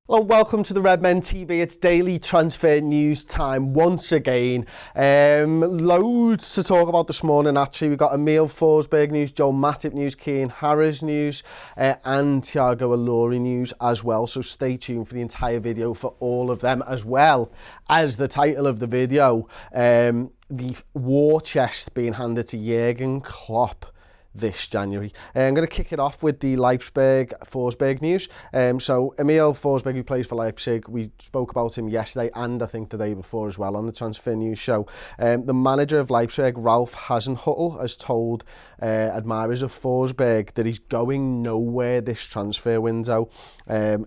Hello, welcome to the Redmen TV. It's daily transfer news time once again. Loads to talk about this morning actually. We've got Emil Forsberg news, Jaap Stam news, Cian Harries news and Tiago Ilori news as well. So stay tuned for the entire video for all of them, as well as the title of the video, the Warchest being handed to Jurgen Klopp this January. I'm going to kick it off with the Forsberg news. So Emil Forsberg, who plays for Leipzig, we spoke about him yesterday and I think the day before as well on the transfer news show. The manager of Leipzig, Ralf Hasenhüttl, has told admirers of Forsberg that he's going nowhere this transfer window.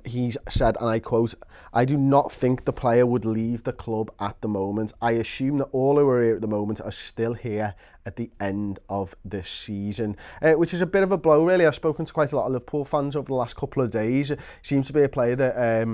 He's said, and I quote, "I do not think the player would leave the club at the moment. I assume that all who are here at the moment are still here at the end of this season," which is a bit of a blow, really. I've spoken to quite a lot of Liverpool fans over the last couple of days. Seems to be a player that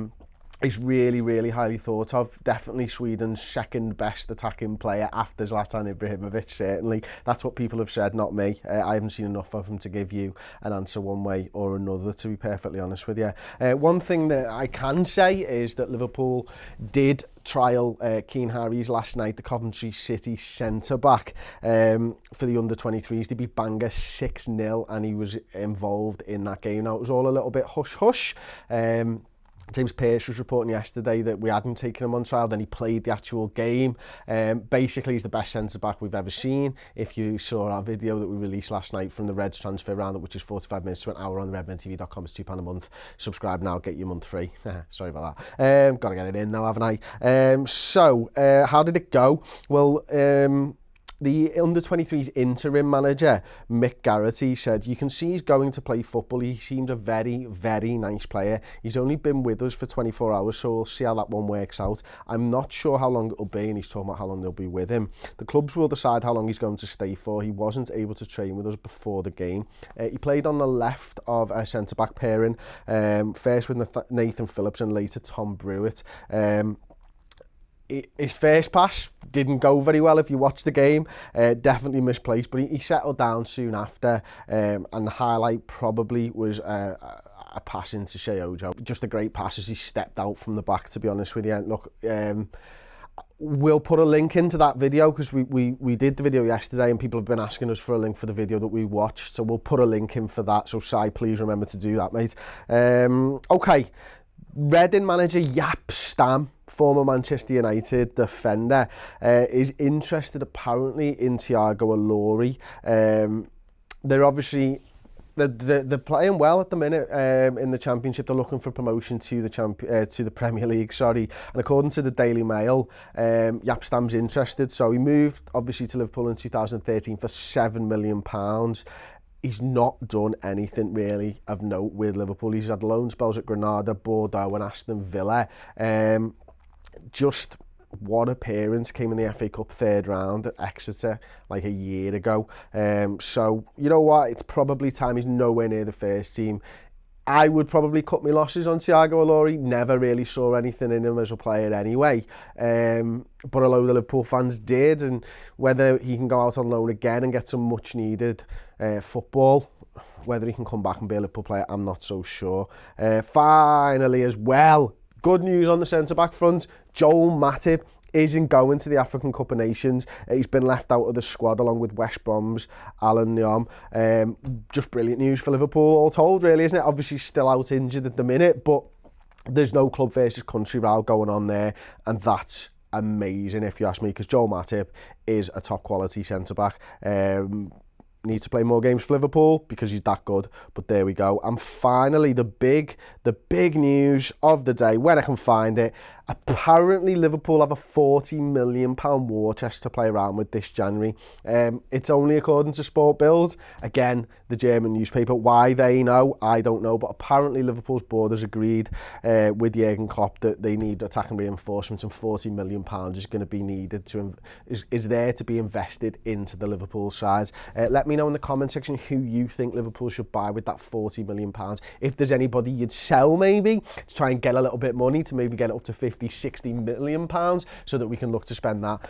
is really, really highly thought of. Definitely Sweden's second best attacking player after Zlatan Ibrahimovic, certainly. That's what people have said, not me. I haven't seen enough of him to give you an answer one way or another, to be perfectly honest with you. One thing that I can say is that Liverpool did trial Cian Harries last night, the Coventry City centre-back, for the under-23s. They beat Bangor 6-0 and he was involved in that game. Now, it was all a little bit hush-hush. James Pearce was reporting yesterday that we hadn't taken him on trial, then he played the actual game. Basically, he's the best centre-back we've ever seen. If you saw our video that we released last night from the Reds transfer roundup, which is 45 minutes to an hour on redmentv.com, it's £2 a month. Subscribe now, get your month free. Sorry about that. Got to get it in now, haven't I? So, how did it go? Well, the under-23s interim manager, Mick Garrity, said, "You can see he's going to play football. He seems a very, very nice player. He's only been with us for 24 hours, so we'll see how that one works out. I'm not sure how long it'll be," and he's talking about how long they'll be with him. "The clubs will decide how long he's going to stay for. He wasn't able to train with us before the game." He played on the left of a centre-back pairing, first with Nathan Phillips and later Tom Brewitt. His first pass didn't go very well if you watch the game, definitely misplaced, but he settled down soon after, and the highlight probably was a pass into Shea Ojo. Just a great pass as he stepped out from the back, to be honest with you. Look, we'll put a link into that video because we did the video yesterday and people have been asking us for a link for the video that we watched, so we'll put a link in for that. So Si, please remember to do that, mate. Okay, Redmen manager Jaap Stam, former Manchester United defender, is interested apparently in Tiago Ilori. They're obviously they're playing well at the minute in the Championship. They're looking for promotion to the Premier League, sorry. And according to the Daily Mail, Jaap Stam's interested. So he moved obviously to Liverpool in 2013 for £7 million. He's not done anything really of note with Liverpool. He's had loan spells at Granada, Bordeaux and Aston Villa. Just one appearance, came in the FA Cup third round at Exeter like a year ago. So, you know what? It's probably time. He's nowhere near the first team. I would probably cut my losses on Tiago Ilori. Never really saw anything in him as a player anyway. But a load of Liverpool fans did. And whether he can go out on loan again and get some much needed football, whether he can come back and be a Liverpool player, I'm not so sure. Finally as well, good news on the centre-back front. Jaap Stam isn't going to the African Cup of Nations. He's been left out of the squad along with West Brom's Alan Nyom. Just brilliant news for Liverpool, all told, really, isn't it? Obviously still out injured at the minute, but there's no club versus country row going on there, and that's amazing if you ask me, because Jaap Stam is a top quality centre-back. Needs to play more games for Liverpool because he's that good, but there we go. And finally, the big news of the day, when I can find it, apparently Liverpool have a £40 million war chest to play around with this January. It's only according to Sport Bild, again, the German newspaper. Why they know, I don't know, but apparently Liverpool's board has agreed with Jurgen Klopp that they need attacking reinforcements, and £40 million is going to be needed is there to be invested into the Liverpool side. Let me know in the comment section who you think Liverpool should buy with that £40 million. If there's anybody you'd sell maybe to try and get a little bit money to maybe get it up to 50-60 million pounds so that we can look to spend that.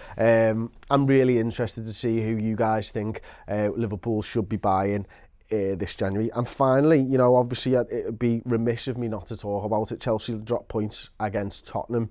I'm really interested to see who you guys think Liverpool should be buying. this January. And finally, you know, obviously it would be remiss of me not to talk about it. Chelsea dropped points against Tottenham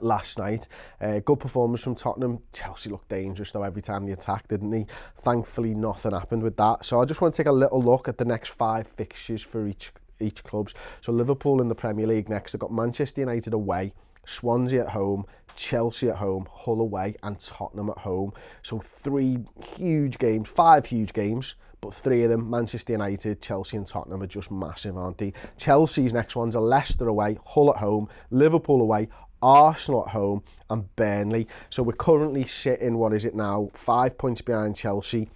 last night. Good performance from Tottenham. Chelsea looked dangerous though every time they attacked, didn't they? Thankfully nothing happened with that. So I just want to take a little look at the next 5 fixtures for each clubs. So Liverpool in the Premier League next. They've got Manchester United away, Swansea at home, Chelsea at home, Hull away and Tottenham at home. So 3 huge games, 5 huge games, but 3 of them, Manchester United, Chelsea and Tottenham, are just massive, aren't they? Chelsea's next ones are Leicester away, Hull at home, Liverpool away, Arsenal at home and Burnley. So we're currently sitting, what is it now, 5 points behind Chelsea.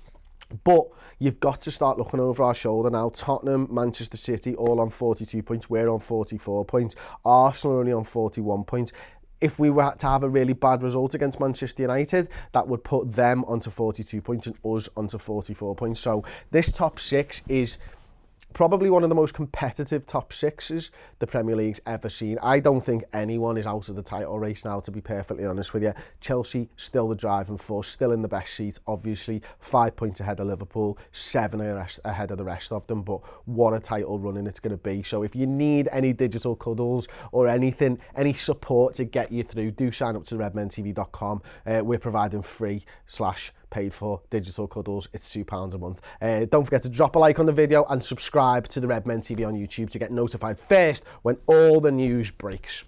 But you've got to start looking over our shoulder now. Tottenham, Manchester City, all on 42 points. We're on 44 points. Arsenal are only on 41 points. If we were to have a really bad result against Manchester United, that would put them onto 42 points and us onto 44 points. So this top 6 is probably one of the most competitive top 6s the Premier League's ever seen. I don't think anyone is out of the title race now, to be perfectly honest with you. Chelsea still the driving force, still in the best seat, obviously 5 points ahead of Liverpool, 7 ahead of the rest of them, but what a title running it's going to be. So if you need any digital cuddles or anything, any support to get you through, do sign up to redmentv.com. We're providing free / paid for digital cuddles. It's £2 a month. Don't forget to drop a like on the video and subscribe to the Redmen TV on YouTube to get notified first when all the news breaks.